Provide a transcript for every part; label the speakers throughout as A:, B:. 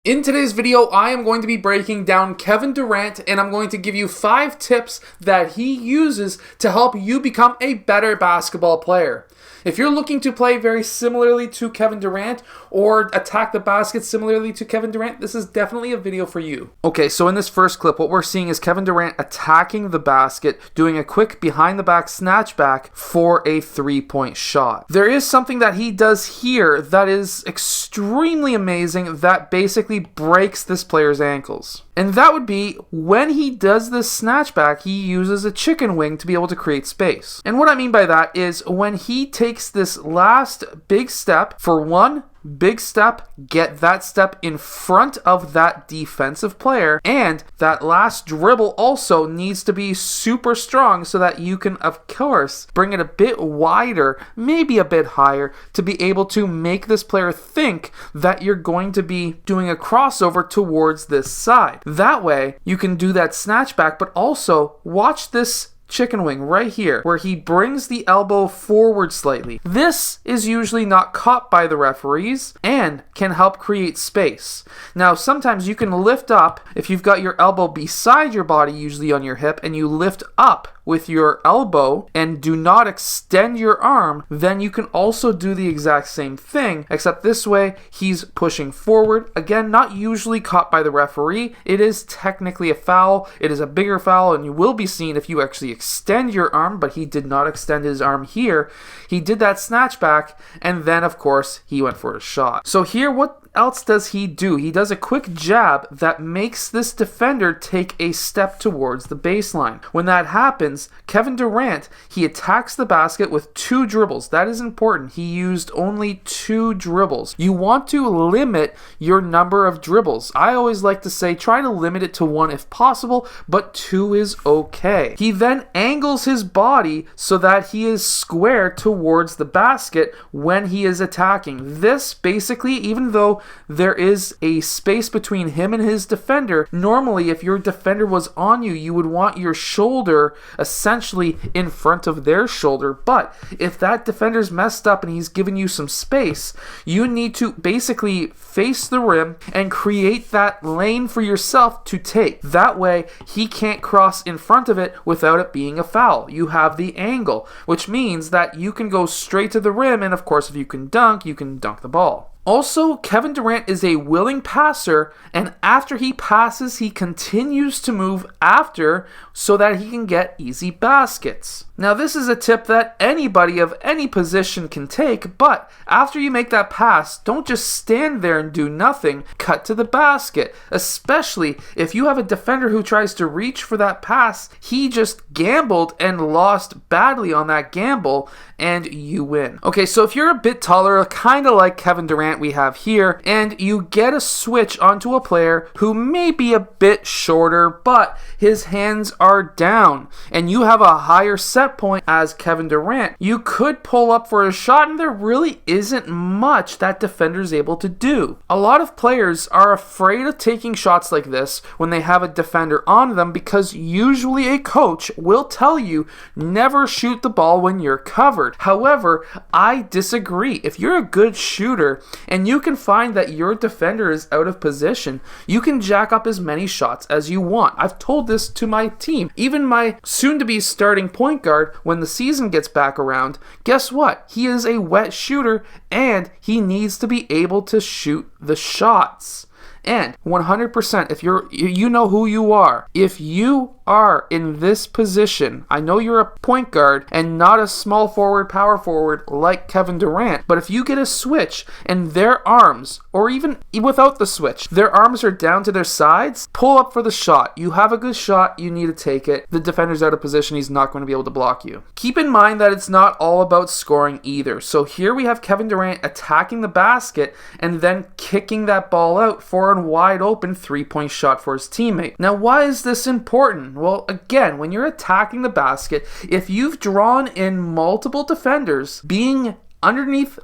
A: In today's video, I am going to be breaking down Kevin Durant, and I'm going to give you 5 tips that he uses to help you become a better basketball player. If you're looking to play very similarly to Kevin Durant or attack the basket similarly to Kevin Durant, this is definitely a video for you. Okay, so in this first clip, what we're seeing is Kevin Durant attacking the basket, doing a quick behind-the-back snatchback for a 3-point shot. There is something that he does here that is extremely amazing that basically breaks this player's ankles. And that would be when he does this snatchback, he uses a chicken wing to be able to create space. And what I mean by that is when he takes this last big step, for one big step, get that step in front of that defensive player, and that last dribble also needs to be super strong so that you can, of course, bring it a bit wider, maybe a bit higher, to be able to make this player think that you're going to be doing a crossover towards this side. That way, you can do that snatchback, but also watch this chicken wing right here where he brings the elbow forward slightly. This is usually not caught by the referees and can help create space. Now sometimes you can lift up if you've got your elbow beside your body, usually on your hip, and you lift up with your elbow and do not extend your arm, then you can also do the exact same thing, except this way he's pushing forward. Again, not usually caught by the referee. It is technically a foul. It is a bigger foul, and you will be seen if you actually extend your arm, but he did not extend his arm here. He did that snatchback, and then of course he went for a shot. So here, what else does he do? He does a quick jab that makes this defender take a step towards the baseline. When that happens, Kevin Durant, he attacks the basket with 2 dribbles. That is important. He used only 2 dribbles. You want to limit your number of dribbles. I always like to say try to limit it to 1 if possible, but 2 is okay. He then angles his body so that he is square towards the basket when he is attacking. This basically, even though there is a space between him and his defender, normally if your defender was on you, you would want your shoulder essentially in front of their shoulder. But if that defender's messed up and he's giving you some space, you need to basically face the rim and create that lane for yourself to take. That way he can't cross in front of it without it being a foul. You have the angle, which means that you can go straight to the rim, and of course if you can dunk the ball. Also, Kevin Durant is a willing passer, and after he passes, he continues to move after so that he can get easy baskets. Now, this is a tip that anybody of any position can take, but after you make that pass, don't just stand there and do nothing. Cut to the basket, especially if you have a defender who tries to reach for that pass. He just gambled and lost badly on that gamble, and you win. Okay, so if you're a bit taller, kind of like Kevin Durant we have here, and you get a switch onto a player who may be a bit shorter, but his hands are down, and you have a higher set point as Kevin Durant, you could pull up for a shot, and there really isn't much that defender's able to do. A lot of players are afraid of taking shots like this when they have a defender on them because usually a coach will tell you never shoot the ball when you're covered. However, I disagree. If you're a good shooter and you can find that your defender is out of position, you can jack up as many shots as you want. I've told this to my team. Even my soon-to-be starting point guard, when the season gets back around, guess what? He is a wet shooter and he needs to be able to shoot the shots. And 100%, if you know who you are. If you are in this position, I know you're a point guard and not a small forward, power forward like Kevin Durant, but if you get a switch and their arms, or even without the switch, their arms are down to their sides, pull up for the shot. You have a good shot, you need to take it. The defender's out of position, he's not going to be able to block you. Keep in mind that it's not all about scoring either. So here we have Kevin Durant attacking the basket and then kicking that ball out for a wide open 3-point shot for his teammate. Now, why is this important? Well, again, when you're attacking the basket, if you've drawn in multiple defenders, being underneath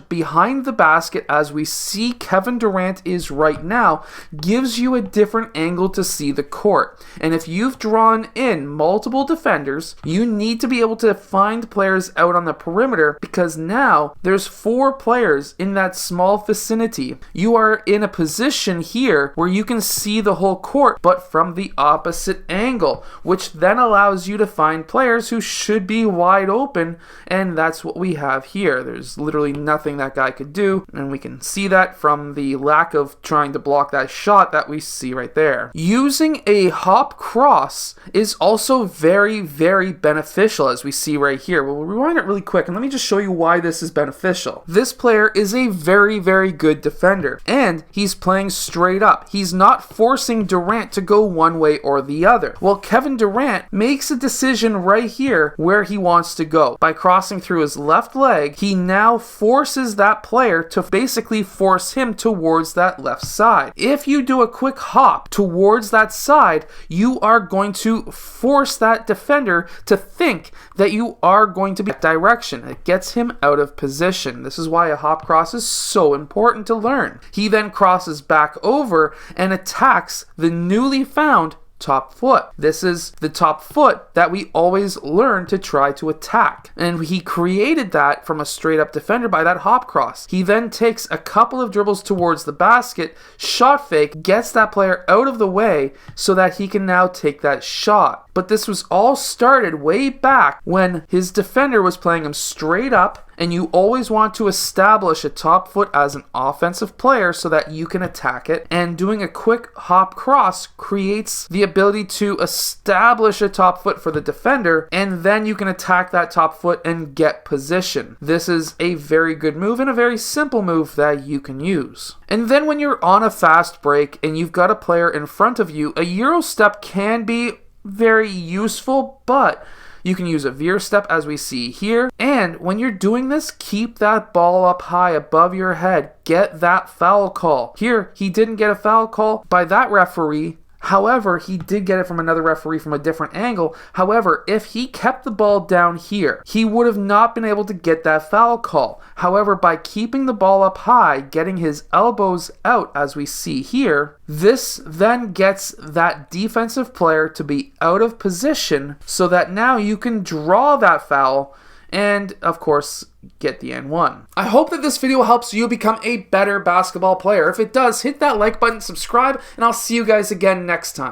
A: / behind the basket, as we see Kevin Durant is right now, gives you a different angle to see the court. And if you've drawn in multiple defenders, you need to be able to find players out on the perimeter, because now there's 4 players in that small vicinity. You are in a position here where you can see the whole court, but from the opposite angle, which then allows you to find players who should be wide open, and that's what we have here. There's literally nothing that guy could do, and we can see that from the lack of trying to block that shot that we see right there. Using a hop cross is also very, very beneficial, as we see right here. We'll rewind it really quick, and let me just show you why this is beneficial. This player is a very, very good defender, and he's playing straight up. He's not forcing Durant to go one way or the other. Well, Kevin Durant makes a decision right here where he wants to go. By crossing through his left leg, he now forces that player to basically force him towards that left side. If you do a quick hop towards that side, you are going to force that defender to think that you are going to be that direction. It gets him out of position. This is why a hop cross is so important to learn. He then crosses back over and attacks the newly found top foot. This is the top foot that we always learn to try to attack. And he created that from a straight up defender by that hop cross. He then takes a couple of dribbles towards the basket, shot fake, gets that player out of the way so that he can now take that shot. But this was all started way back when his defender was playing him straight up, and you always want to establish a top foot as an offensive player so that you can attack it. And doing a quick hop cross creates the ability to establish a top foot for the defender, and then you can attack that top foot and get position. This is a very good move and a very simple move that you can use. And then when you're on a fast break and you've got a player in front of you, a Euro step can be very useful, but you can use a veer step as we see here. And when you're doing this, keep that ball up high above your head. Get that foul call. Here, he didn't get a foul call by that referee. However, he did get it from another referee from a different angle. However, if he kept the ball down here, he would have not been able to get that foul call. However, by keeping the ball up high, getting his elbows out as we see here, this then gets that defensive player to be out of position so that now you can draw that foul and, of course, get the N1. I hope that this video helps you become a better basketball player. If it does, hit that like button, subscribe, and I'll see you guys again next time.